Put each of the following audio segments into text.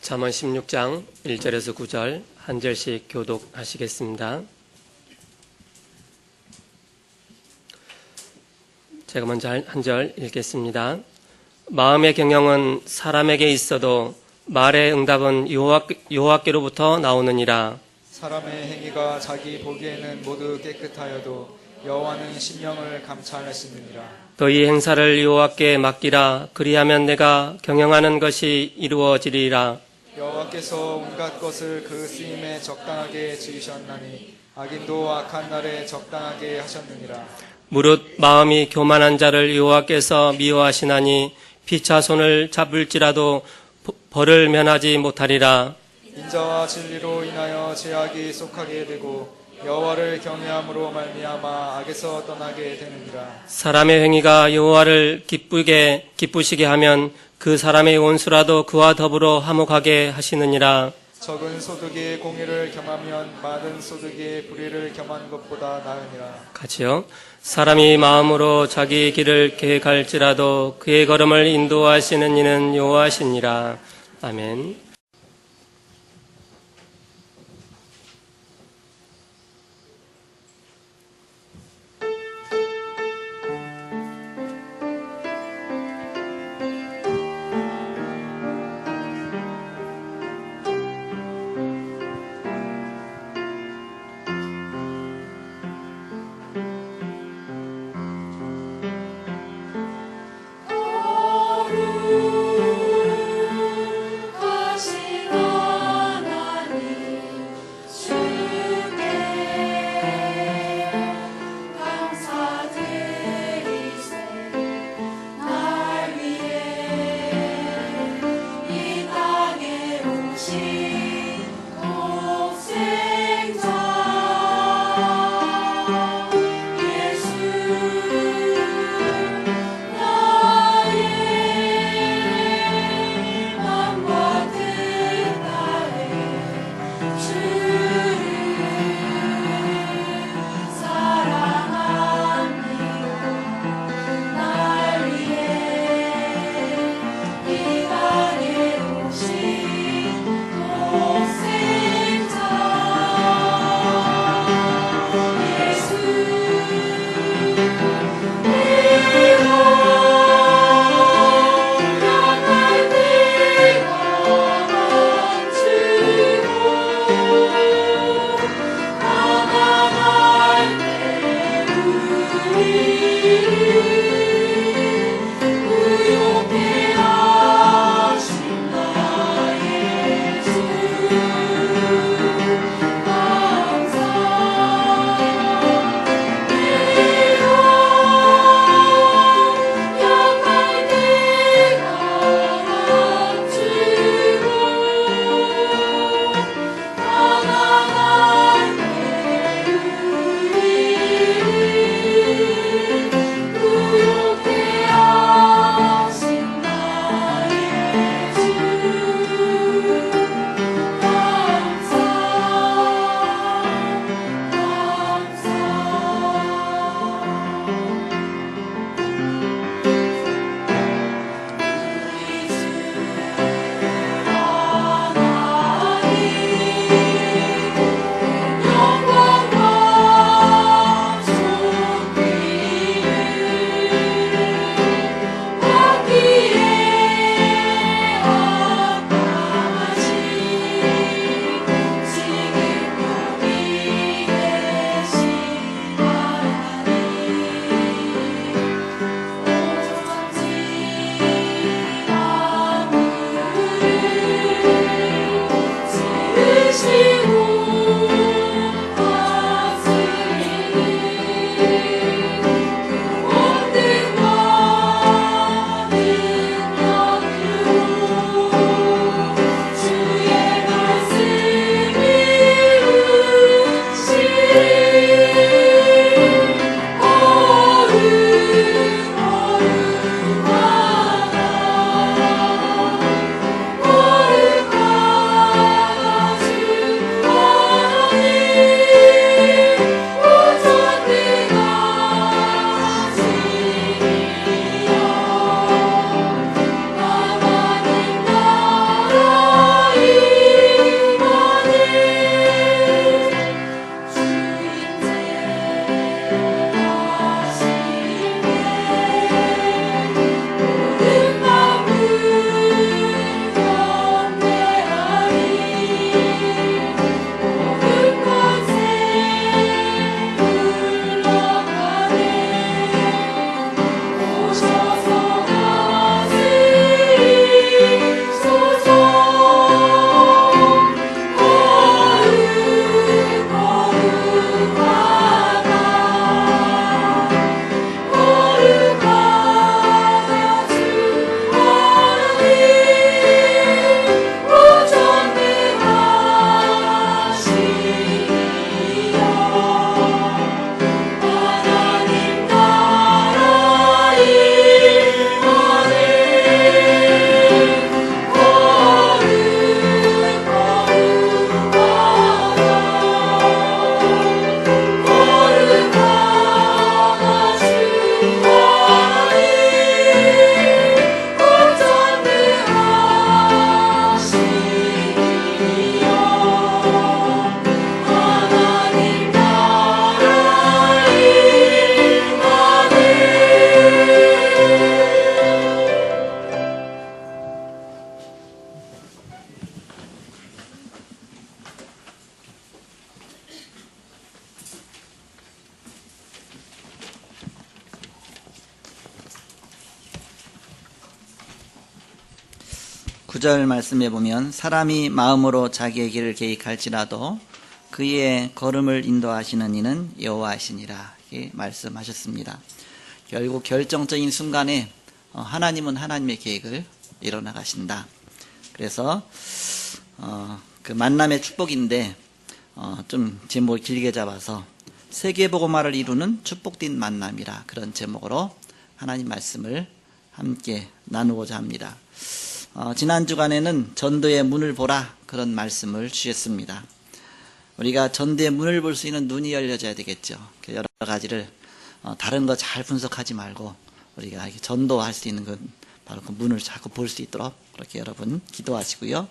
잠언 16장 1절에서 9절 한 절씩 교독하시겠습니다. 제가 먼저 한 절 읽겠습니다. 마음의 경영은 사람에게 있어도 말의 응답은 여호와께로부터 나오느니라. 사람의 행위가 자기 보기에는 모두 깨끗하여도 여호와는 심령을 감찰하시느니라. 너희 행사를 여호와께 맡기라. 그리하면 내가 경영하는 것이 이루어지리라. 여호와께서 온갖 것을 그 쓰임에 적당하게 지으셨나니 악인도 악한 날에 적당하게 하셨느니라. 무릇 마음이 교만한 자를 여호와께서 미워하시나니 피차 손을 잡을지라도 벌을 면하지 못하리라. 인자와 진리로 인하여 제약이 속하게 되고 여호와를 경외함으로 말미암아 악에서 떠나게 되느니라. 사람의 행위가 여호와를 기쁘시게 하면 그 사람의 원수라도 그와 더불어 화목하게 하시느니라. 적은 소득이 공의를 겸하면 많은 소득이 불의를 겸한 것보다 나으니라. 같이요. 사람이 마음으로 자기 길을 계획할지라도 그의 걸음을 인도하시는 이는 여호와시니라. 아멘. 9절 말씀에 보면 사람이 마음으로 자기의 길을 계획할지라도 그의 걸음을 인도하시는 이는 여호와시니라 이렇게 말씀하셨습니다. 결국 결정적인 순간에 하나님은 하나님의 계획을 이뤄나가신다. 그래서 그 만남의 축복인데 좀 제목을 길게 잡아서 세계복음화를 이루는 축복된 만남이라 그런 제목으로 하나님 말씀을 함께 나누고자 합니다. 지난 주간에는 전도의 문을 보라 그런 말씀을 주셨습니다. 우리가 전도의 문을 볼 수 있는 눈이 열려져야 되겠죠. 여러 가지를 다른 거 잘 분석하지 말고 우리가 전도할 수 있는 건 바로 그 문을 자꾸 볼 수 있도록 그렇게 여러분 기도하시고요.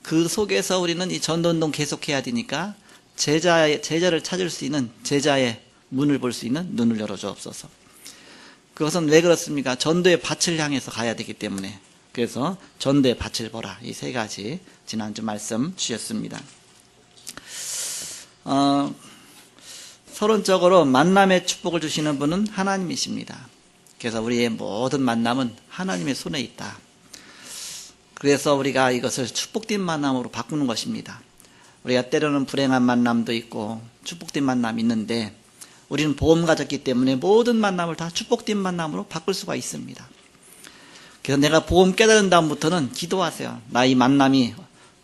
그 속에서 우리는 이 전도운동 계속해야 되니까 제자를 찾을 수 있는 제자의 문을 볼 수 있는 눈을 열어주옵소서. 그것은 왜 그렇습니까? 전도의 밭을 향해서 가야 되기 때문에. 그래서 전도의 밭을 보라. 이 세 가지 지난주 말씀 주셨습니다. 서론적으로 만남의 축복을 주시는 분은 하나님이십니다. 그래서 우리의 모든 만남은 하나님의 손에 있다. 그래서 우리가 이것을 축복된 만남으로 바꾸는 것입니다. 우리가 때로는 불행한 만남도 있고 축복된 만남이 있는데 우리는 복음 가졌기 때문에 모든 만남을 다 축복된 만남으로 바꿀 수가 있습니다. 그래서 내가 복음 깨달은 다음부터는 기도하세요. 나 이 만남이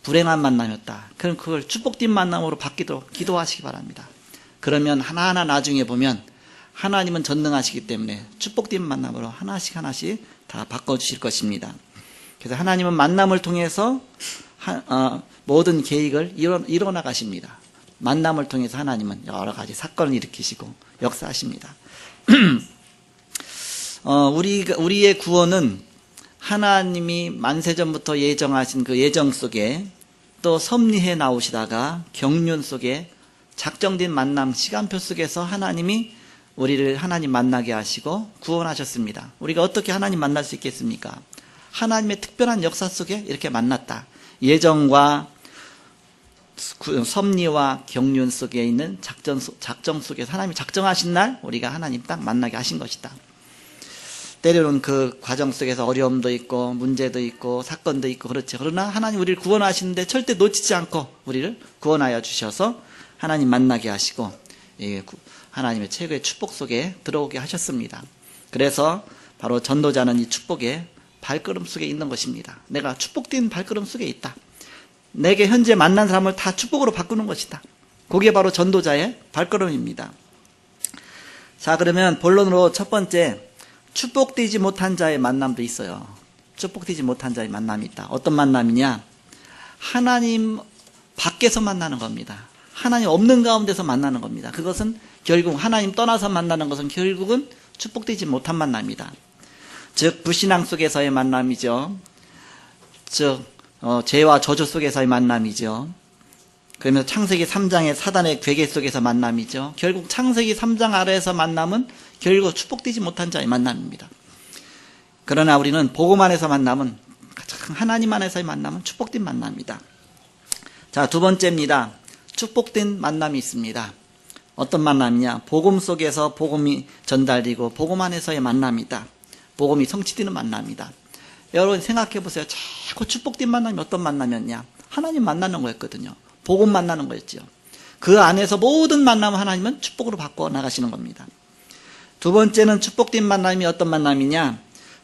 불행한 만남이었다. 그럼 그걸 축복된 만남으로 바뀌도록 기도하시기 바랍니다. 그러면 하나하나 나중에 보면 하나님은 전능하시기 때문에 축복된 만남으로 하나씩 다 바꿔주실 것입니다. 그래서 하나님은 만남을 통해서 모든 계획을 이뤄나가십니다. 만남을 통해서 하나님은 여러 가지 사건을 일으키시고 역사하십니다. 우리의 구원은 하나님이 만세전부터 예정하신 그 예정 속에 또 섭리해 나오시다가 경륜 속에 작정된 만남 시간표 속에서 하나님이 우리를 하나님 만나게 하시고 구원하셨습니다. 우리가 어떻게 하나님 만날 수 있겠습니까? 하나님의 특별한 역사 속에 이렇게 만났다. 예정과 섭리와 경륜 속에 있는 작정 속에서 하나님이 작정하신 날 우리가 하나님 딱 만나게 하신 것이다. 때로는 그 과정 속에서 어려움도 있고 문제도 있고 사건도 있고 그렇죠. 그러나 하나님 우리를 구원하시는데 절대 놓치지 않고 우리를 구원하여 주셔서 하나님 만나게 하시고 하나님의 최고의 축복 속에 들어오게 하셨습니다. 그래서 바로 전도자는 이 축복의 발걸음 속에 있는 것입니다. 내가 축복된 발걸음 속에 있다. 내게 현재 만난 사람을 다 축복으로 바꾸는 것이다. 그게 바로 전도자의 발걸음입니다. 자, 그러면 본론으로 첫 번째, 축복되지 못한 자의 만남도 있어요. 축복되지 못한 자의 만남이 있다. 어떤 만남이냐? 하나님 밖에서 만나는 겁니다. 하나님 없는 가운데서 만나는 겁니다. 그것은 결국 하나님 떠나서 만나는 것은 결국은 축복되지 못한 만남이다. 즉 불신앙 속에서의 만남이죠. 즉 죄와 저주 속에서의 만남이죠. 그러면서 창세기 3장의 사단의 괴계 속에서 만남이죠. 결국 창세기 3장 아래에서 만남은 결국 축복되지 못한 자의 만남입니다. 그러나 우리는 복음 안에서 만남은 하나님 안에서의 만남은 축복된 만남이다. 자, 두 번째입니다. 축복된 만남이 있습니다. 어떤 만남이냐? 복음 속에서 복음이 전달되고 복음 안에서의 만남이다. 복음이 성취되는 만남이다. 여러분 생각해 보세요. 자꾸 축복된 만남이 어떤 만남이었냐? 하나님 만나는 거였거든요. 복음 만나는 거였죠. 그 안에서 모든 만남을 하나님은 축복으로 바꿔 나가시는 겁니다. 두 번째는 축복된 만남이 어떤 만남이냐?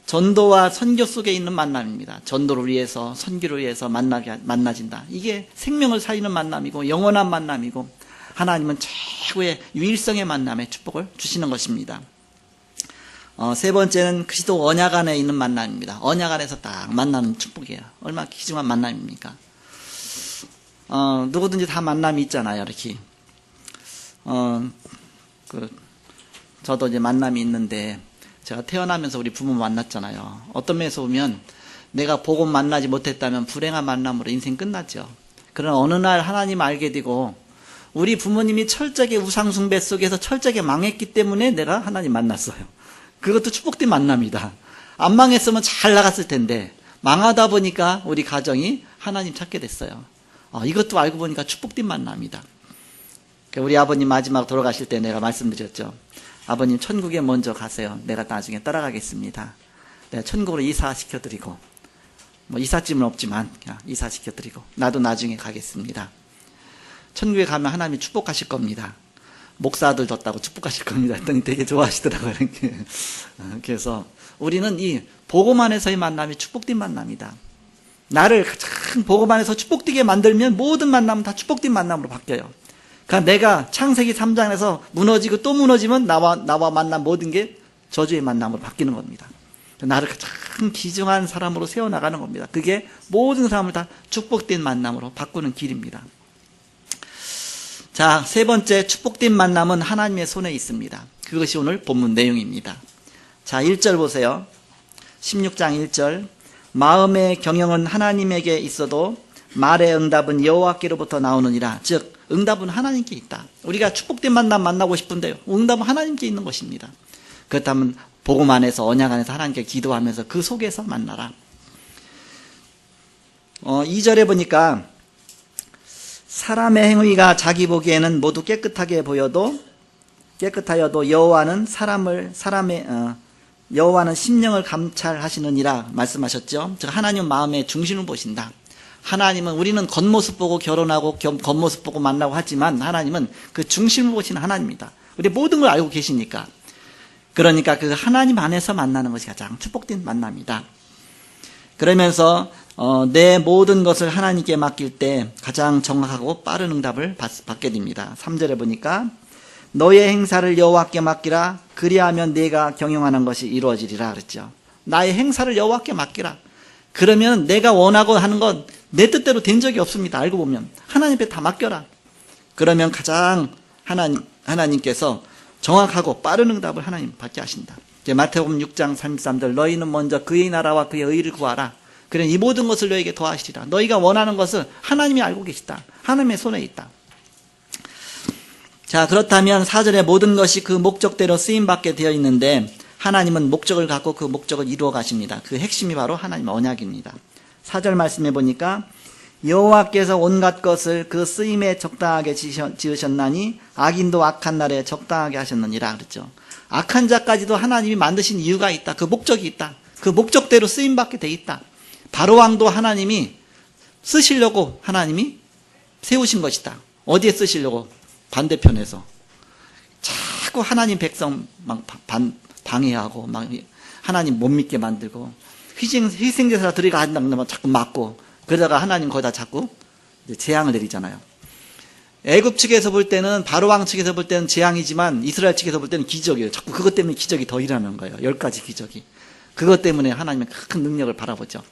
전도와 선교 속에 있는 만남입니다. 전도를 위해서 선교를 위해서 만나진다. 이게 생명을 살리는 만남이고 영원한 만남이고 하나님은 최고의 유일성의 만남에 축복을 주시는 것입니다. 세 번째는 그리스도 언약 안에 있는 만남입니다. 언약 안에서 딱 만나는 축복이에요. 얼마나 귀중한 만남입니까? 누구든지 다 만남이 있잖아요, 이렇게. 저도 이제 만남이 있는데, 제가 태어나면서 우리 부모 만났잖아요. 어떤 면에서 보면, 내가 복음 만나지 못했다면 불행한 만남으로 인생 끝났죠. 그러나 어느 날 하나님 알게 되고, 우리 부모님이 철저하게 우상숭배 속에서 철저하게 망했기 때문에 내가 하나님 만났어요. 그것도 축복된 만남이다. 안 망했으면 잘 나갔을 텐데, 망하다 보니까 우리 가정이 하나님 찾게 됐어요. 이것도 알고 보니까 축복된 만남이다. 우리 아버님 마지막 돌아가실 때 내가 말씀드렸죠. 아버님 천국에 먼저 가세요. 내가 나중에 따라가겠습니다. 내가 천국으로 이사시켜드리고 뭐 이삿짐은 없지만 그냥 이사시켜드리고 나도 나중에 가겠습니다. 천국에 가면 하나님이 축복하실 겁니다. 목사들 뒀다고 축복하실 겁니다. 했더니 되게 좋아하시더라고요. 이렇게. 그래서 우리는 이 복음 안에서의 만남이 축복된 만남이다. 나를 가장 복음 안에서 축복되게 만들면 모든 만남은 다 축복된 만남으로 바뀌어요. 그러니까 내가 창세기 3장에서 무너지고 또 무너지면 나와 만난 모든 게 저주의 만남으로 바뀌는 겁니다. 나를 가장 귀중한 사람으로 세워나가는 겁니다. 그게 모든 사람을 다 축복된 만남으로 바꾸는 길입니다. 자, 세 번째 축복된 만남은 하나님의 손에 있습니다. 그것이 오늘 본문 내용입니다. 자, 1절 보세요. 16장 1절. 마음의 경영은 하나님에게 있어도 말의 응답은 여호와께로부터 나오느니라. 즉 응답은 하나님께 있다. 우리가 축복된 만남 만나고 싶은데요, 응답은 하나님께 있는 것입니다. 그렇다면 복음 안에서, 언약 안에서 하나님께 기도하면서 그 속에서 만나라. 2절에 보니까 사람의 행위가 자기 보기에는 모두 깨끗하여도 여호와는 심령을 감찰하시느니라 말씀하셨죠. 즉 하나님은 마음의 중심을 보신다. 하나님은, 우리는 겉모습 보고 결혼하고 겉모습 보고 만나고 하지만 하나님은 그 중심을 보시는 하나님입니다. 우리 모든 걸 알고 계시니까. 그러니까 그 하나님 안에서 만나는 것이 가장 축복된 만남이다. 그러면서 내 모든 것을 하나님께 맡길 때 가장 정확하고 빠른 응답을 받게 됩니다. 3절에 보니까 너의 행사를 여호와께 맡기라. 그리하면 내가 경영하는 것이 이루어지리라 그랬죠. 나의 행사를 여호와께 맡기라. 그러면 내가 원하고 하는 건 내 뜻대로 된 적이 없습니다. 알고 보면 하나님 앞에 다 맡겨라. 그러면 가장 하나님께서 정확하고 빠른 응답을 하나님 받게 하신다. 마태복음 6장 33절 너희는 먼저 그의 나라와 그의 의를 구하라. 그래 이 모든 것을 너희에게 더하시리라. 너희가 원하는 것을 하나님이 알고 계시다. 하나님의 손에 있다. 자, 그렇다면 4절에 모든 것이 그 목적대로 쓰임받게 되어 있는데 하나님은 목적을 갖고 그 목적을 이루어 가십니다. 그 핵심이 바로 하나님의 언약입니다. 4절 말씀해 보니까 여호와께서 온갖 것을 그 쓰임에 적당하게 지으셨나니 악인도 악한 날에 적당하게 하셨느니라 그랬죠. 악한 자까지도 하나님이 만드신 이유가 있다. 그 목적이 있다. 그 목적대로 쓰임받게 돼 있다. 바로왕도 하나님이 쓰시려고 하나님이 세우신 것이다. 어디에 쓰시려고? 반대편에서 자꾸 하나님 백성 막 방해하고 막 하나님 못 믿게 만들고 희생제사 드리가 한다면 자꾸 막고 그러다가 하나님 거기다 자꾸 재앙을 내리잖아요. 애굽 측에서 볼 때는, 바로왕 측에서 볼 때는 재앙이지만 이스라엘 측에서 볼 때는 기적이에요. 자꾸 그것 때문에 기적이 더 일어나는 거예요. 10가지 기적이. 그것 때문에 하나님의 큰 능력을 바라보죠.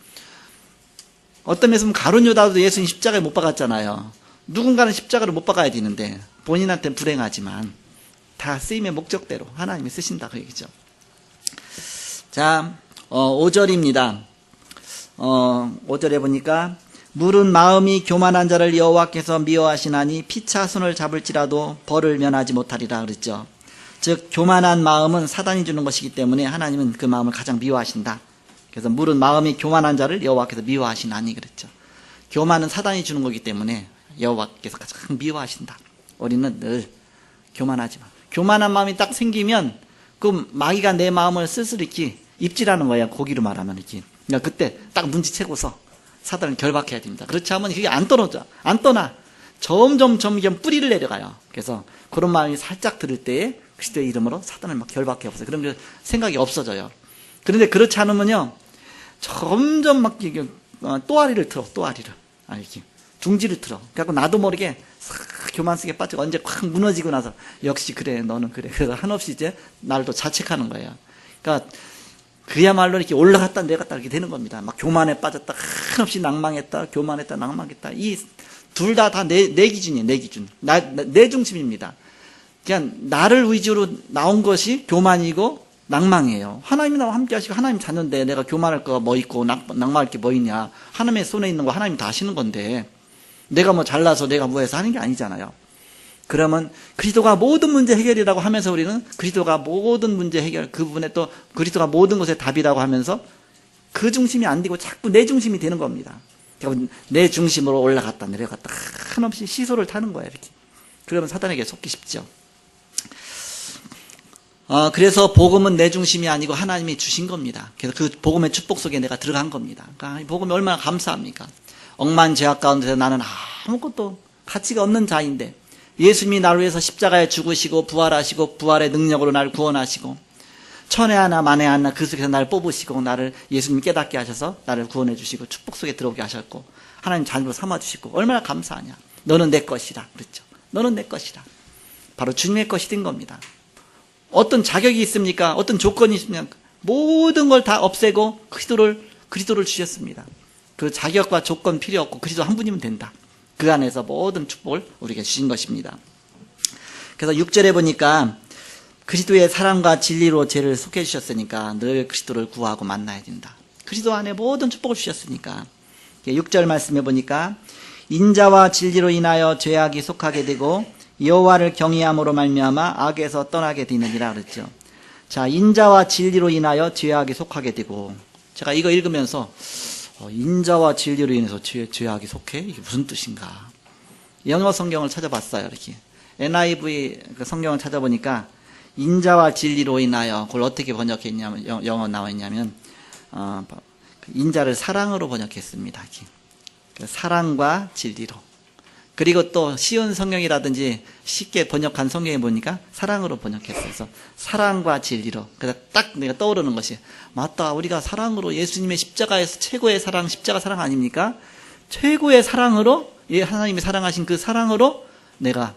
어떤 면에서 보면 가룟 유다도 예수님 십자가에 못 박았잖아요. 누군가는 십자가를 못 박아야 되는데 본인한테는 불행하지만 다 쓰임의 목적대로 하나님이 쓰신다 그 얘기죠. 자, 5절입니다. 5절에 보니까 물은 마음이 교만한 자를 여호와께서 미워하시나니 피차 손을 잡을지라도 벌을 면하지 못하리라 그랬죠. 즉 교만한 마음은 사단이 주는 것이기 때문에 하나님은 그 마음을 가장 미워하신다. 그래서 물은 마음이 교만한 자를 여호와께서 미워하시나니 그랬죠. 교만은 사단이 주는 거기 때문에 여호와께서 가장 미워하신다. 우리는 늘 교만하지 마. 교만한 마음이 딱 생기면 그 마귀가 내 마음을 쓸쓸히 입질하는 거야. 고기로 말하면 이렇게. 그러니까 그때 딱 눈치채고서 사단을 결박해야 됩니다. 그렇지 않으면 그게 안 떠나. 점점 뿌리를 내려가요. 그래서 그런 마음이 살짝 들을 때에 그리스도의 이름으로 사단을 막 결박해 보세요. 그러면 생각이 없어져요. 그런데 그렇지 않으면요, 점점 막 또아리를 틀어. 이렇게 둥지를 틀어. 그래갖고 나도 모르게 싹 교만성에 빠지고 언제 확 무너지고 나서 역시 그래, 너는 그래. 그래서 한없이 이제 나를 또 자책하는 거예요. 그러니까 그야말로 이렇게 올라갔다 내려갔다 이렇게 되는 겁니다. 막 교만에 빠졌다, 한없이 낭망했다, 교만했다, 낭망했다. 이 둘 다 내 기준이에요, 내 기준. 내 중심입니다. 그냥 나를 위주로 나온 것이 교만이고 낭망이에요. 하나님이 나와 함께 하시고 하나님 자녀인데 내가 교만할 거 뭐 있고 낭망할 게 뭐 있냐. 하나님의 손에 있는 거 하나님이 다 하시는 건데 내가 뭐 잘나서 내가 뭐 해서 하는 게 아니잖아요. 그러면 그리스도가 모든 문제 해결이라고 하면서 우리는 그리스도가 모든 문제 해결, 그 부분에 또 그리스도가 모든 것의 답이라고 하면서 그 중심이 안 되고 자꾸 내 중심이 되는 겁니다. 내 중심으로 올라갔다 내려갔다 한없이 시소를 타는 거예요. 이렇게. 그러면 사단에게 속기 쉽죠. 그래서 복음은 내 중심이 아니고 하나님이 주신 겁니다. 그래서 그 복음의 축복 속에 내가 들어간 겁니다. 그러니까 이 복음이 얼마나 감사합니까? 억만 죄악 가운데서 나는 아무것도 가치가 없는 자인데 예수님이 나를 위해서 십자가에 죽으시고 부활하시고 부활의 능력으로 나를 구원하시고 천에 하나 만에 하나 그 속에서 나를 뽑으시고 나를 예수님 깨닫게 하셔서 나를 구원해 주시고 축복 속에 들어오게 하셨고 하나님 자녀로 삼아주시고 얼마나 감사하냐. 너는 내 것이다. 그랬죠. 너는 내 것이다. 바로 주님의 것이 된 겁니다. 어떤 자격이 있습니까? 어떤 조건이 있습니까? 모든 걸 다 없애고 그리스도를 주셨습니다. 그 자격과 조건 필요 없고 그리스도 한 분이면 된다. 그 안에서 모든 축복을 우리에게 주신 것입니다. 그래서 6절에 보니까 그리스도의 사랑과 진리로 죄를 속해 주셨으니까 늘 그리스도를 구하고 만나야 된다. 그리스도 안에 모든 축복을 주셨으니까 6절 말씀해 보니까 인자와 진리로 인하여 죄악이 속하게 되고 여호와를 경외함으로 말미암아 악에서 떠나게 되느니라 그랬죠. 자, 인자와 진리로 인하여 죄악이 속하게 되고 제가 이거 읽으면서 인자와 진리로 인해서 죄악이 속해? 이게 무슨 뜻인가? 영어 성경을 찾아봤어요. 이렇게 NIV 그 성경을 찾아보니까 인자와 진리로 인하여 그걸 어떻게 번역했냐면 영어 나와 있냐면 인자를 사랑으로 번역했습니다. 이렇게. 사랑과 진리로. 그리고 또 쉬운 성경이라든지 쉽게 번역한 성경에 보니까 사랑으로 번역했어요. 그래서 사랑과 진리로. 그래서 딱 내가 떠오르는 것이 맞다. 우리가 사랑으로 예수님의 십자가에서 최고의 사랑, 십자가 사랑 아닙니까? 최고의 사랑으로 하나님이 사랑하신 그 사랑으로 내가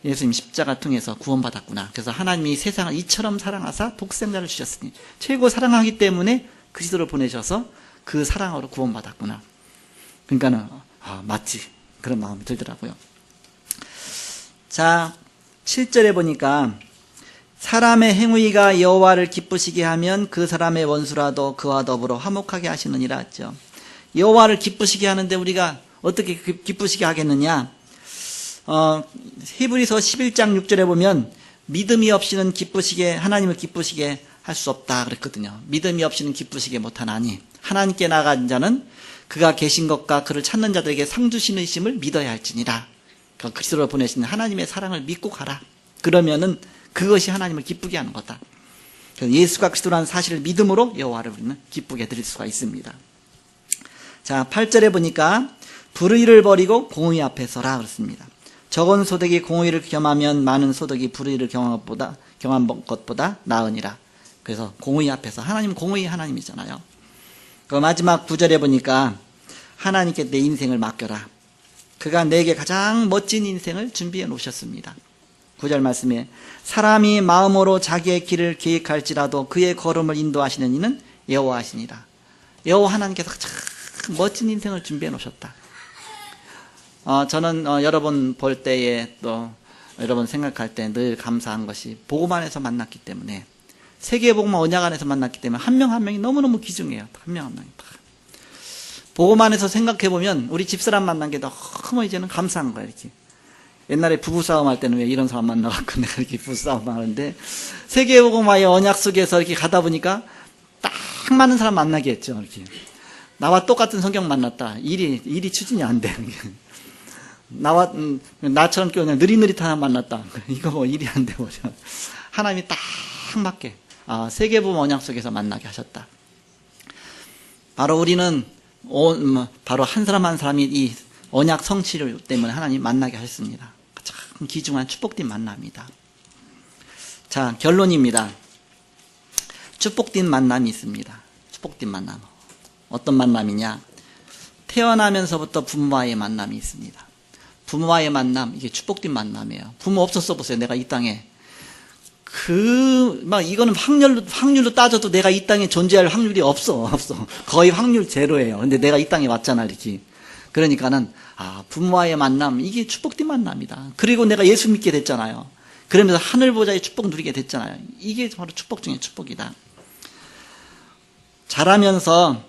예수님 십자가 통해서 구원받았구나. 그래서 하나님이 세상을 이처럼 사랑하사 독생자를 주셨으니 최고 사랑하기 때문에 그리스도를 보내셔서 그 사랑으로 구원받았구나. 그러니까는 맞지. 그런 마음이 들더라고요. 자, 7절에 보니까 사람의 행위가 여호와를 기쁘시게 하면 그 사람의 원수라도 그와 더불어 화목하게 하시느니라 했죠. 여호와를 기쁘시게 하는데 우리가 어떻게 기쁘시게 하겠느냐? 히브리서 11장 6절에 보면 믿음이 없이는 하나님을 기쁘시게 할 수 없다 그랬거든요. 믿음이 없이는 기쁘시게 못하나니 하나님께 나간 자는 그가 계신 것과 그를 찾는 자들에게 상 주시는 이심을 믿어야 할지니라. 그러니까 그리스도를 보내신 하나님의 사랑을 믿고 가라. 그러면은 그것이 하나님을 기쁘게 하는 거다. 예수가 그리스도라는 사실을 믿음으로 여호와를 우리는 기쁘게 드릴 수가 있습니다. 자, 8절에 보니까 불의를 버리고 공의 앞에 서라 그렇습니다. 적은 소득이 공의를 겸하면 많은 소득이 불의를 경한 것보다 나으니라. 그래서 공의 앞에서 하나님은 공의 하나님이잖아요. 그 마지막 9절에 보니까 하나님께 내 인생을 맡겨라. 그가 내게 가장 멋진 인생을 준비해 놓으셨습니다. 9절 말씀에 사람이 마음으로 자기의 길을 계획할지라도 그의 걸음을 인도하시는 이는 여호와시니라. 여호와 하나님께서 가장 멋진 인생을 준비해 놓으셨다. 저는 여러분 볼 때에 또 여러분 생각할 때 늘 감사한 것이 복음 안에서 만났기 때문에 세계복음 언약 안에서 만났기 때문에 한 명 한 명이 너무너무 귀중해요. 한 명 한 명이. 복음 안에서 생각해보면 우리 집사람 만난 게 너무 이제는 감사한 거예요. 이렇게. 옛날에 부부싸움 할 때는 왜 이런 사람 만나갖고 내가 이렇게 부부싸움 하는데 세계복음화의 언약 속에서 이렇게 가다 보니까 딱 맞는 사람 만나게 했죠. 이렇게. 나와 똑같은 성경 만났다. 일이 추진이 안 돼. 나처럼 그냥 느릿느릿한 사람 만났다. 이거 뭐 일이 안 돼. 하나님이 딱 맞게. 세계복음 언약 속에서 만나게 하셨다. 바로 우리는 바로 한 사람 한 사람이 이 언약 성취를 때문에 하나님 만나게 하셨습니다. 참 귀중한 축복된 만남이다. 자, 결론입니다. 축복된 만남이 있습니다. 축복된 만남. 어떤 만남이냐? 태어나면서부터 부모와의 만남이 있습니다. 부모와의 만남, 이게 축복된 만남이에요. 부모 없었어 보세요. 내가 이 땅에. 이거는 확률로 따져도 내가 이 땅에 존재할 확률이 없어. 거의 확률 제로예요. 근데 내가 이 땅에 왔잖아, 이렇게. 그러니까는, 부모와의 만남, 이게 축복된 만남이다. 그리고 내가 예수 믿게 됐잖아요. 그러면서 하늘보좌의 축복 누리게 됐잖아요. 이게 바로 축복 중에 축복이다. 자라면서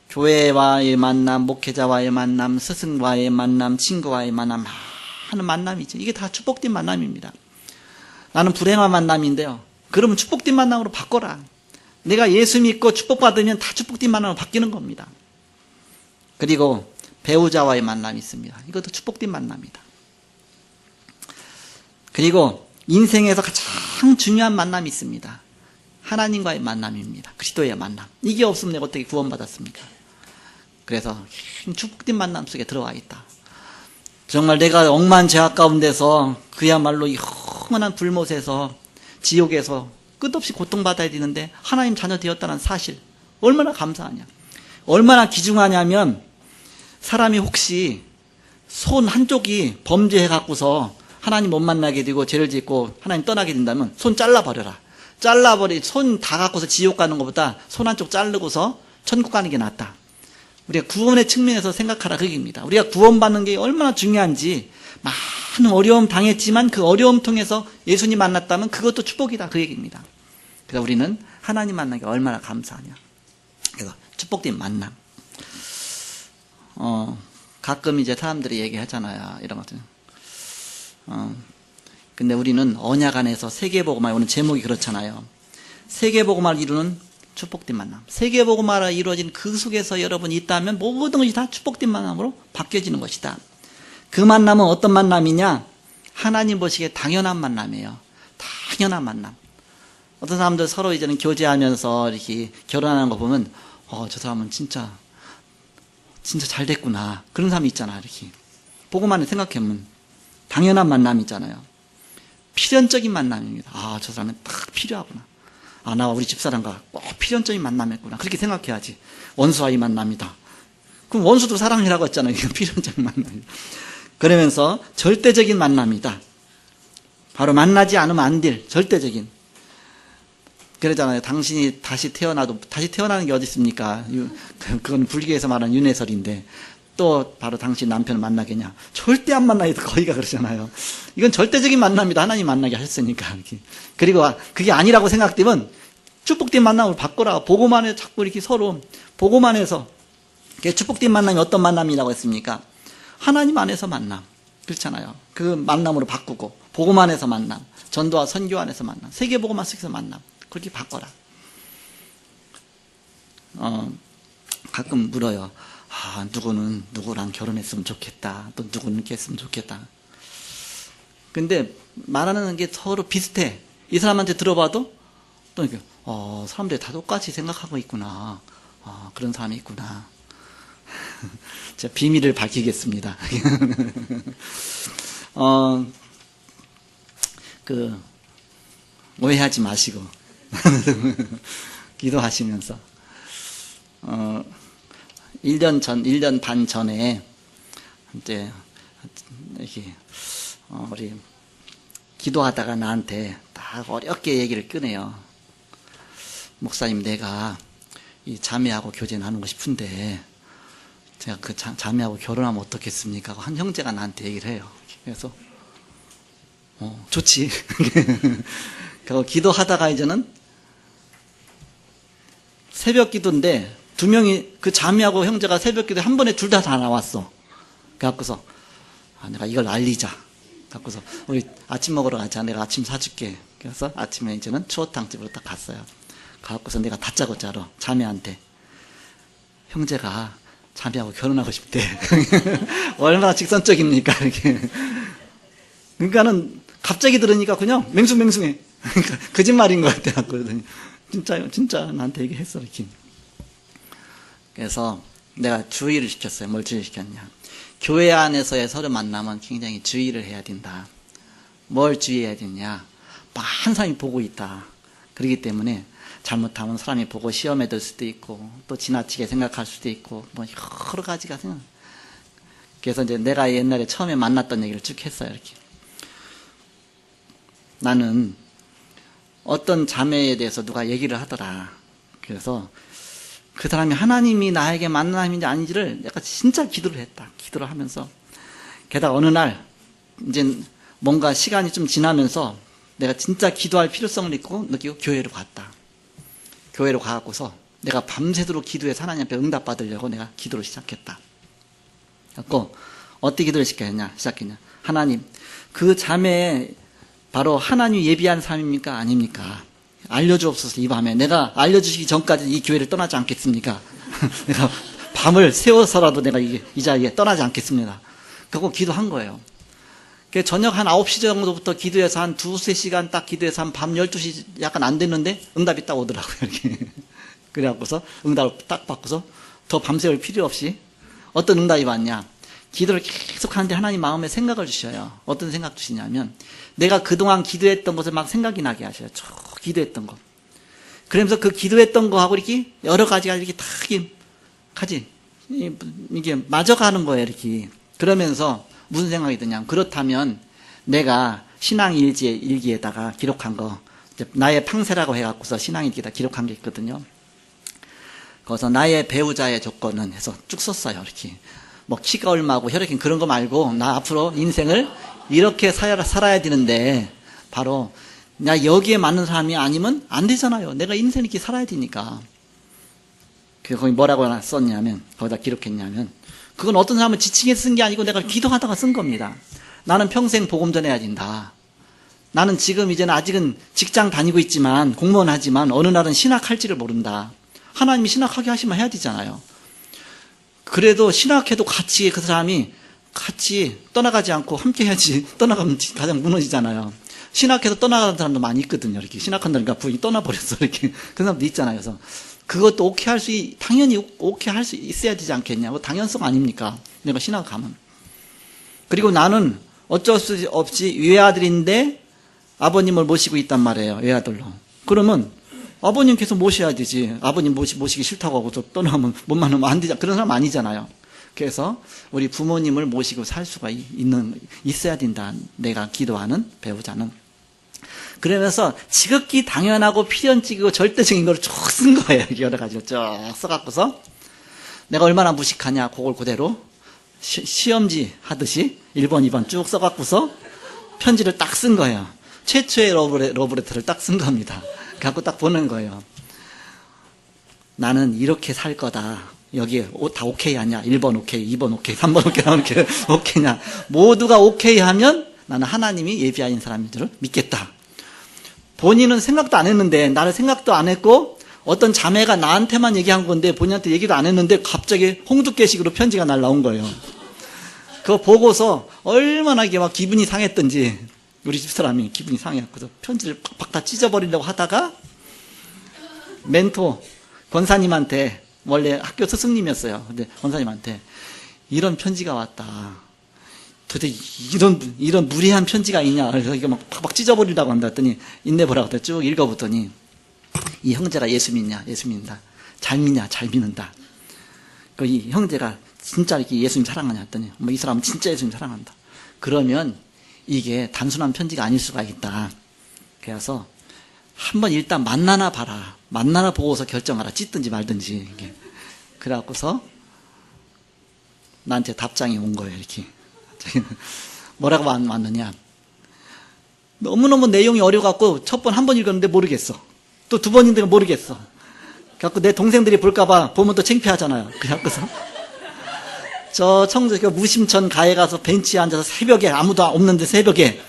교회와의 만남, 목회자와의 만남, 스승과의 만남, 친구와의 만남, 많은 만남이죠. 이게 다 축복된 만남입니다. 나는 불행한 만남인데요. 그러면 축복된 만남으로 바꿔라. 내가 예수 믿고 축복받으면 다 축복된 만남으로 바뀌는 겁니다. 그리고 배우자와의 만남이 있습니다. 이것도 축복된 만남이다. 그리고 인생에서 가장 가장 중요한 만남이 있습니다. 하나님과의 만남입니다. 그리스도의 만남. 이게 없으면 내가 어떻게 구원받았습니까? 그래서 축복된 만남 속에 들어와 있다. 정말 내가 억만 죄악 가운데서 그야말로 이 험한 불못에서 지옥에서 끝없이 고통받아야 되는데 하나님 자녀 되었다는 사실 얼마나 감사하냐, 얼마나 귀중하냐면 사람이 혹시 손 한쪽이 범죄해 갖고서 하나님 못 만나게 되고 죄를 짓고 하나님 떠나게 된다면 손 잘라버려라. 손 다 갖고서 지옥 가는 것보다 손 한쪽 자르고서 천국 가는 게 낫다. 우리가 구원의 측면에서 생각하라 그 얘기입니다. 우리가 구원받는 게 얼마나 중요한지, 많은 어려움 당했지만 그 어려움 통해서 예수님 만났다면 그것도 축복이다 그 얘기입니다. 그래서 우리는 하나님 만나기 얼마나 감사하냐. 그래서 축복된 만남. 가끔 이제 사람들이 얘기하잖아요. 이런 것들. 근데 우리는 언약 안에서 세계복음화, 오늘 제목이 그렇잖아요. 세계복음화를 이루는 축복된 만남. 세계복음화가 이루어진 그 속에서 여러분이 있다면 모든 것이 다 축복된 만남으로 바뀌어지는 것이다. 그 만남은 어떤 만남이냐? 하나님 보시기에 당연한 만남이에요. 당연한 만남. 어떤 사람들 서로 이제는 교제하면서 이렇게 결혼하는 거 보면 저 사람은 진짜 잘 됐구나. 그런 사람이 있잖아. 이렇게 보고만 생각해보면 당연한 만남이잖아요. 필연적인 만남입니다. 저 사람은 딱 필요하구나. 나와 우리 집사람과 꼭 필연적인 만남이었구나. 그렇게 생각해야지. 원수와의 만남이다. 그럼 원수도 사랑이라고 했잖아요. 이건 필연적인 만남이다. 그러면서 절대적인 만남이다. 바로 만나지 않으면 안 될 절대적인. 그러잖아요. 당신이 다시 태어나도 다시 태어나는 게 어디 있습니까? 그건 불교에서 말하는 윤회설인데 또 바로 당신 남편을 만나겠냐? 절대 안 만나요. 거기가 그러잖아요. 이건 절대적인 만남이다. 하나님 만나게 하셨으니까. 이렇게. 그리고 그게 아니라고 생각되면 축복된 만남을 바꾸라. 보고만 해서 자꾸 이렇게 서로 보고만 해서 축복된 만남이 어떤 만남이라고 했습니까? 하나님 안에서 만남. 그렇잖아요. 그 만남으로 바꾸고 보고만 해서 만남. 전도와 선교 안에서 만남. 세계보고만 속에서 만남. 그렇게 바꿔라. 가끔 물어요. 누구는 누구랑 결혼했으면 좋겠다. 또 누구는 이렇게 했으면 좋겠다. 근데 말하는 게 서로 비슷해. 이 사람한테 들어봐도 또 이렇게 사람들이 다 똑같이 생각하고 있구나. 그런 사람이 있구나. 제가 비밀을 밝히겠습니다. 오해하지 마시고 기도하시면서 1년 반 전에 이제 이렇게 우리 기도하다가 나한테 딱 어렵게 얘기를 꺼내요. 목사님, 내가 이 자매하고 교제 나누고 싶은데 제가 그 자매하고 결혼하면 어떻겠습니까? 한 형제가 나한테 얘기를 해요. 그래서 좋지. 그리고 기도하다가 이제는 새벽 기도인데 두 명이 그 자매하고 형제가 새벽 기도에 한 번에 둘 다 나왔어. 그래갖고서 내가 이걸 알리자. 그래갖고서 우리 아침 먹으러 가자. 내가 아침 사줄게. 그래서 아침에 이제는 추어탕집으로 딱 갔어요. 가갖고서 내가 다짜고짜로 자매한테 형제가 자매하고 결혼하고 싶대. 얼마나 직선적입니까? 이렇게. 그러니까는 갑자기 들으니까 그냥 맹숭맹숭해. 그러니까 거짓말인 것 같아. 그러더니 진짜 나한테 얘기했어. 이렇게. 그래서 내가 주의를 시켰어요. 뭘 주의시켰냐? 교회 안에서의 서로 만남은 굉장히 주의를 해야 된다. 뭘 주의해야 되냐? 많은 사람이 보고 있다. 그렇기 때문에 잘못하면 사람이 보고 시험에 들 수도 있고 또 지나치게 생각할 수도 있고 뭐 여러 가지가 생각. 그래서 이제 내가 옛날에 처음에 만났던 얘기를 쭉 했어요. 이렇게. 나는 어떤 자매에 대해서 누가 얘기를 하더라. 그래서 그 사람이 하나님이 나에게 만남인지 아닌지를 내가 진짜 기도를 했다. 기도를 하면서 게다가 어느 날 이제 뭔가 시간이 좀 지나면서 내가 진짜 기도할 필요성을 느끼고 교회로 갔다. 교회로 가갖고서 내가 밤새도록 기도해서 하나님 앞에 응답받으려고 내가 기도를 시작했다. 그래서 어떻게 기도를 시작했냐? 하나님, 그 자매에 바로 하나님 예비한 사람입니까? 아닙니까? 알려주옵소서. 이 밤에 내가 알려주시기 전까지 이 교회를 떠나지 않겠습니까? 내가 밤을 새워서라도 내가 이 자리에 떠나지 않겠습니다. 그거 기도한 거예요. 저녁 한 9시 정도부터 기도해서 한 2-3시간 딱 기도해서 한 밤 12시 약간 안 됐는데 응답이 딱 오더라고요. 이렇게. 그래갖고서 응답을 딱 받고서 더 밤새울 필요 없이 어떤 응답이 왔냐. 기도를 계속 하는데 하나님 마음에 생각을 주셔요. 어떤 생각 주시냐면 내가 그동안 기도했던 것을 막 생각이 나게 하셔요. 저 기도했던 거. 그러면서 그 기도했던 거하고 이렇게 여러 가지가 이렇게 다 이게 맞아가는 거예요. 이렇게. 그러면서 무슨 생각이 드냐. 그렇다면 내가 신앙일기에다가 기록한 거, 나의 팡세라고 해갖고서 신앙일기에다 기록한 게 있거든요. 거기서 나의 배우자의 조건은 해서 쭉 썼어요. 이렇게. 뭐 키가 얼마고 혈액형 그런 거 말고 나 앞으로 인생을 이렇게 살아야 되는데 바로 나 여기에 맞는 사람이 아니면 안 되잖아요. 내가 인생 이렇게 살아야 되니까. 거기 뭐라고 썼냐면 거기다 기록했냐면 그건 어떤 사람은 지칭해서 쓴 게 아니고 내가 기도하다가 쓴 겁니다. 나는 평생 복음 전해야 된다. 나는 지금 이제는 아직은 직장 다니고 있지만 공무원 하지만 어느 날은 신학할지를 모른다. 하나님이 신학하게 하시면 해야 되잖아요. 그래도 신학해도 같이 그 사람이 같이 떠나가지 않고 함께 해야지. 떠나가면 가장 무너지잖아요. 신학해서 떠나가는 사람도 많이 있거든요. 이렇게 신학한다니까 부인이 떠나버렸어. 이렇게 그런 사람도 있잖아요. 그래서 그것도 오케이 할 수, 당연히 오케이 할 수 있어야 되지 않겠냐고. 당연성 아닙니까? 내가 신학 가면. 그리고 나는 어쩔 수 없이 외아들인데 아버님을 모시고 있단 말이에요. 외아들로. 그러면 아버님 계속 모셔야 되지. 아버님 모시기 싫다고 하고 또 떠나면 못 만나면 안 되잖아. 그런 사람 아니잖아요. 그래서 우리 부모님을 모시고 살 수가 있어야 된다. 내가 기도하는 배우자는. 그러면서 지극히 당연하고 필연적이고 절대적인 걸 쭉 쓴 거예요. 여러 가지로 쭉 써갖고서 내가 얼마나 무식하냐. 그걸 그대로 시험지 하듯이 1번, 2번 쭉 써갖고서 편지를 딱 쓴 거예요. 최초의 러브레터를 딱 쓴 겁니다. 갖고 딱 보는 거예요. 나는 이렇게 살 거다. 여기에 다 오케이 하냐? 1번 오케이, 2번 오케이, 3번 오케이, 4번 오케이, 오케이냐? 모두가 오케이 하면 나는 하나님이 예비하인 사람인 줄 믿겠다. 본인은 생각도 안 했는데, 나는 생각도 안 했고, 어떤 자매가 나한테만 얘기한 건데, 본인한테 얘기도 안 했는데, 갑자기 홍두깨식으로 편지가 날라온 거예요. 그거 보고서 얼마나 이게 막 기분이 상했던지, 우리 집사람이 기분이 상해갖고서 편지를 팍팍 다 찢어버리려고 하다가, 멘토, 권사님한테, 원래 학교 스승님이었어요. 근데 권사님한테, 이런 편지가 왔다. 도대체 이런 무례한 편지가 있냐. 그래서 이거 막 팍팍 찢어버리려고 한다 했더니, 인내보라고 쭉 읽어보더니, 이 형제가 예수 믿냐? 예수 믿는다. 잘 믿냐? 잘 믿는다. 이 형제가 진짜 이렇게 예수님 사랑하냐 했더니, 뭐 이 사람은 진짜 예수님 사랑한다. 그러면 이게 단순한 편지가 아닐 수가 있다. 그래서 한번 일단 만나나 봐라. 만나나 보고서 결정하라. 찢든지 말든지. 이게. 그래갖고서 나한테 답장이 온 거예요. 이렇게. 뭐라고 왔느냐. 너무너무 내용이 어려워갖고 첫 번 한 번 읽었는데 모르겠어. 또 두 번인데 모르겠어. 그래갖고 내 동생들이 볼까봐 보면 또 창피하잖아요. 그래갖고서 저 청주 무심천 가에 가서 벤치에 앉아서 새벽에 아무도 없는데 새벽에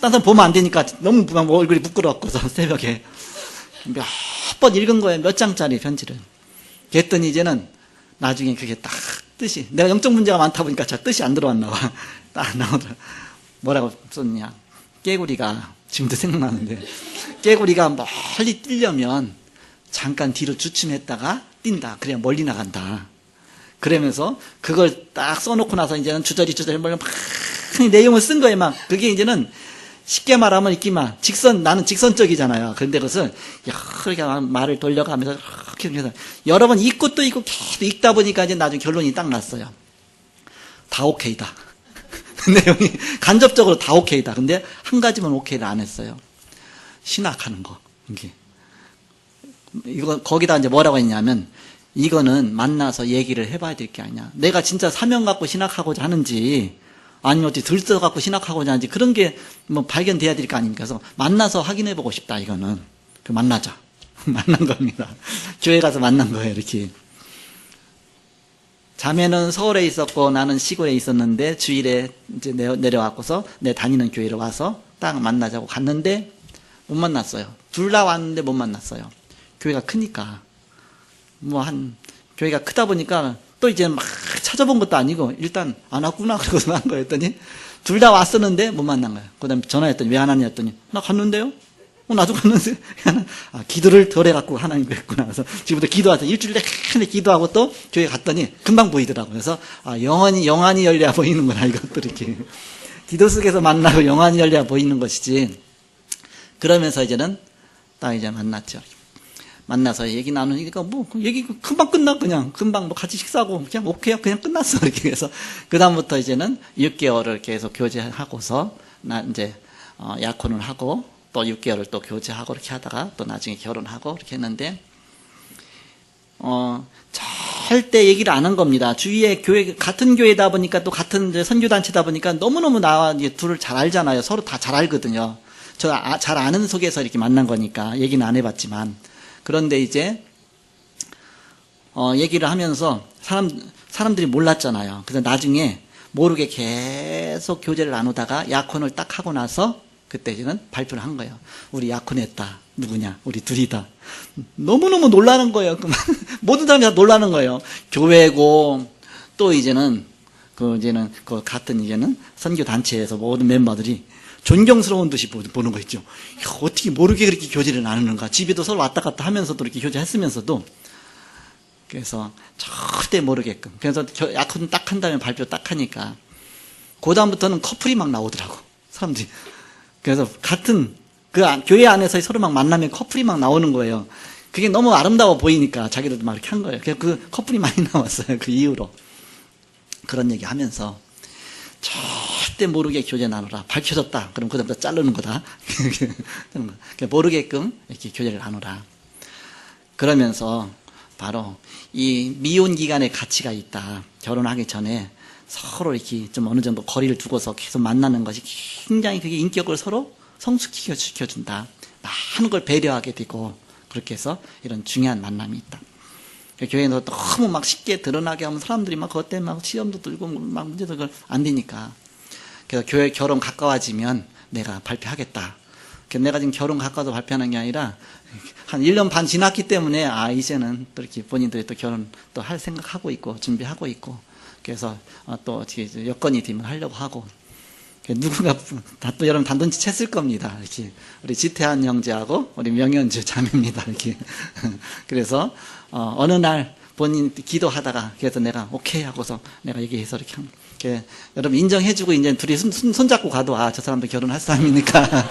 딴 사람 보면 안 되니까 너무 얼굴이 부끄러웠고서 새벽에 몇 번 읽은 거예요. 몇 장짜리 편지를. 그랬더니 이제는 나중에 그게 딱 뜻이, 내가 영적 문제가 많다 보니까 저 뜻이 안 들어왔나 봐. 딱 나오더라. 뭐라고 썼냐. 깨구리가, 지금도 생각나는데, 깨구리가 멀리 뛰려면 잠깐 뒤로 주춤했다가 뛴다. 그래야 멀리 나간다. 그러면서 그걸 딱 써놓고 나서 이제는 주저리 막 내용을 쓴 거예요. 막 그게 이제는 쉽게 말하면 이렇게 막 나는 직선적이잖아요. 그런데 그것을 이렇게 말을 돌려가면서 이렇게 해서 여러 번 읽고 또 읽고 계속 읽다 보니까 이제 나중에 결론이 딱 났어요. 다 오케이다. 내용이 간접적으로 다 오케이다. 근데 한 가지만 오케이를 안 했어요. 신학하는 거. 이거 거기다 이제 뭐라고 했냐면 이거는 만나서 얘기를 해봐야 될 게 아니야. 내가 진짜 사명 갖고 신학하고자 하는지 아니면 어떻게 들떠 갖고 신학하고자 하는지 그런 게 뭐 발견돼야 될 거 아닙니까? 그래서 만나서 확인해보고 싶다. 이거는 만나자. 만난 겁니다. 교회 가서 만난 거예요. 이렇게. 자매는 서울에 있었고 나는 시골에 있었는데 주일에 이제 내려왔고서 내 다니는 교회로 와서 딱 만나자고 갔는데 못 만났어요. 둘 다 왔는데 못 만났어요. 교회가 크니까. 교회가 크다 보니까 또 이제 막 찾아본 것도 아니고 일단 안 왔구나 그러고서 한 거였더니 둘 다 왔었는데 못 만난 거예요. 그 다음에 전화했더니 왜 안 왔냐 했더니 나 갔는데요? 나도 갔는데 기도를 덜 해갖고 하나님 그랬구나. 그래서 지금부터 기도하자. 일주일 내내 기도하고 또 교회 갔더니 금방 보이더라고요. 그래서 영안이 열려야 보이는구나. 이것도 이렇게 기도 속에서 만나고 영안이 열려야 보이는 것이지. 그러면서 이제는 딱 이제 만났죠. 만나서 얘기 나누니까 뭐 얘기 금방 끝나. 그냥 금방 뭐 같이 식사하고 그냥 오케이요. 그냥 끝났어. 이렇게 해서 그 다음부터 이제는 6개월을 계속 교제하고서 나 이제 약혼을 하고 또 6개월을 또 교제하고 이렇게 하다가 또 나중에 결혼하고 이렇게 했는데 절대 얘기를 안 한 겁니다. 주위에 교회 같은 교회다 보니까 또 같은 이제 선교단체다 보니까 너무너무 나와 이제 둘을 잘 알잖아요. 서로 다 잘 알거든요. 저 잘 아는 속에서 이렇게 만난 거니까 얘기는 안 해봤지만 그런데 이제 얘기를 하면서 사람들이 몰랐잖아요. 그래서 나중에 모르게 계속 교제를 나누다가 약혼을 딱 하고 나서 그때 이제는 발표를 한 거예요. 우리 약혼했다. 누구냐? 우리 둘이다. 너무너무 놀라는 거예요. 모든 사람이 다 놀라는 거예요. 교회고 또 이제는 그 같은 이제는 선교 단체에서 모든 멤버들이 존경스러운 듯이 보는 거 있죠. 어떻게 모르게 그렇게 교제를 나누는가? 집에도 서로 왔다 갔다 하면서도 이렇게 교제했으면서도 그래서 절대 모르게끔. 그래서 약혼 딱 한 다음에 발표 딱 하니까 그 다음부터는 커플이 막 나오더라고. 사람들이. 그래서 같은 그 교회 안에서 서로 막 만나면 커플이 막 나오는 거예요. 그게 너무 아름다워 보이니까 자기들도 막 이렇게 한 거예요. 그래서 그 커플이 많이 나왔어요. 그 이후로. 그런 얘기 하면서 절대 모르게 교제 나누라. 밝혀졌다. 그럼 그다음부터 자르는 거다. 모르게끔 이렇게 교제를 나누라. 그러면서 바로 이 미혼 기간의 가치가 있다. 결혼하기 전에 서로 이렇게 좀 어느 정도 거리를 두고서 계속 만나는 것이 굉장히 그게 인격을 서로 성숙시켜준다. 많은 걸 배려하게 되고 그렇게 해서 이런 중요한 만남이 있다. 교회에서 너무 막 쉽게 드러나게 하면 사람들이 막 그것 때문에 막 시험도 들고 막 문제도 안 되니까. 그래서 교회 결혼 가까워지면 내가 발표하겠다. 그래서 내가 지금 결혼 가까워서 발표하는 게 아니라 한 1년 반 지났기 때문에 이제는 또 이렇게 본인들이 또 결혼 또 할 생각하고 있고 준비하고 있고 그래서 또 여건이 되면 하려고 하고 누군가 다 또 여러분 단돈치 챘을 겁니다. 이렇게 우리 지태한 형제하고 우리 명현주 자매입니다. 이렇게 그래서 어느 날 본인 기도하다가 그래서 내가 오케이 하고서 내가 얘기해서 이렇게 여러분 인정해주고 이제 둘이 손잡고 가도 저 사람도 결혼할 사람이니까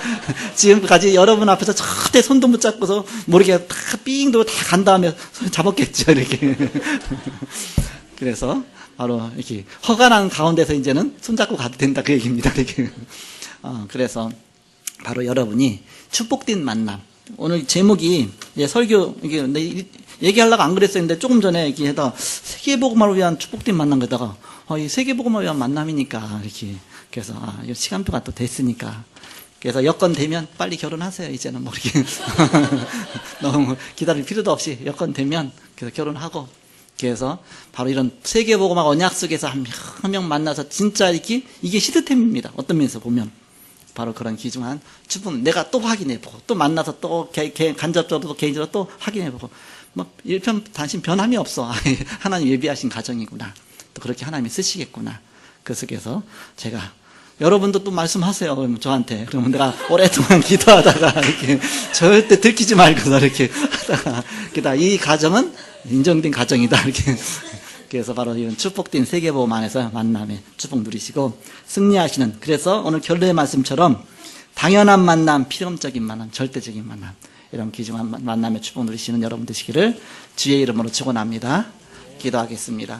지금까지 여러분 앞에서 절대 손도 못 잡고서 모르게 다 삥도 다 간 다음에 손 잡았겠죠. 이렇게 그래서 바로 이렇게 허가난 가운데서 이제는 손잡고 가도 된다 그 얘기입니다. 이렇게. 그래서 바로 여러분이 축복된 만남. 오늘 제목이 설교 이게 얘기하려고 안 그랬었는데 조금 전에 이렇게 해다 세계복음화를 위한 축복된 만남 거다가 이 세계복음화를 위한 만남이니까 이렇게 그래서 시간표가 또 됐으니까 그래서 여건 되면 빨리 결혼하세요. 이제는 뭐 이렇게 너무 기다릴 필요도 없이 여건 되면 그래서 결혼하고. 그래서 바로 이런 세계복음화 언약 속에서 한 명 만나서 진짜 이게 시스템입니다. 어떤 면에서 보면 바로 그런 귀중한 축복. 내가 또 확인해보고 또 만나서 또 간접적으로 개인적으로 또 확인해보고 뭐 일편단심 변함이 없어. 하나님 예비하신 가정이구나. 또 그렇게 하나님이 쓰시겠구나. 그 속에서 제가 여러분도 또 말씀하세요. 그러면 저한테. 그러면 내가 오랫동안 기도하다가 이렇게 절대 들키지 말고 이렇게 하다가 이 가정은 인정된 가정이다. 이렇게. 그래서 바로 이런 축복된 세계보험 안에서 만남에 축복 누리시고 승리하시는. 그래서 오늘 결론의 말씀처럼 당연한 만남, 필연적인 만남, 절대적인 만남. 이런 귀중한 만남에 축복 누리시는 여러분 되시기를 주의 이름으로 축원합니다. 기도하겠습니다.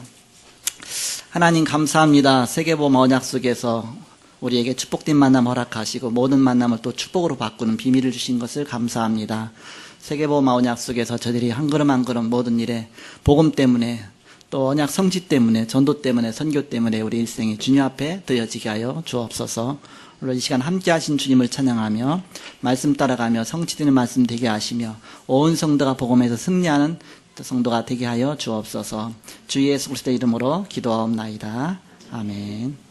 하나님 감사합니다. 세계보험 언약 속에서 우리에게 축복된 만남 허락하시고 모든 만남을 또 축복으로 바꾸는 비밀을 주신 것을 감사합니다. 세계보험 언약 속에서 저들이 한 걸음 한 걸음 모든 일에 복음 때문에 또 언약 성취 때문에 전도 때문에 선교 때문에 우리 일생이 주님 앞에 드려지게 하여 주옵소서. 오늘 이 시간 함께 하신 주님을 찬양하며 말씀 따라가며 성취되는 말씀 되게 하시며 온 성도가 복음에서 승리하는 성도가 되게 하여 주옵소서. 주 예수 그리스도의 이름으로 기도하옵나이다. 아멘.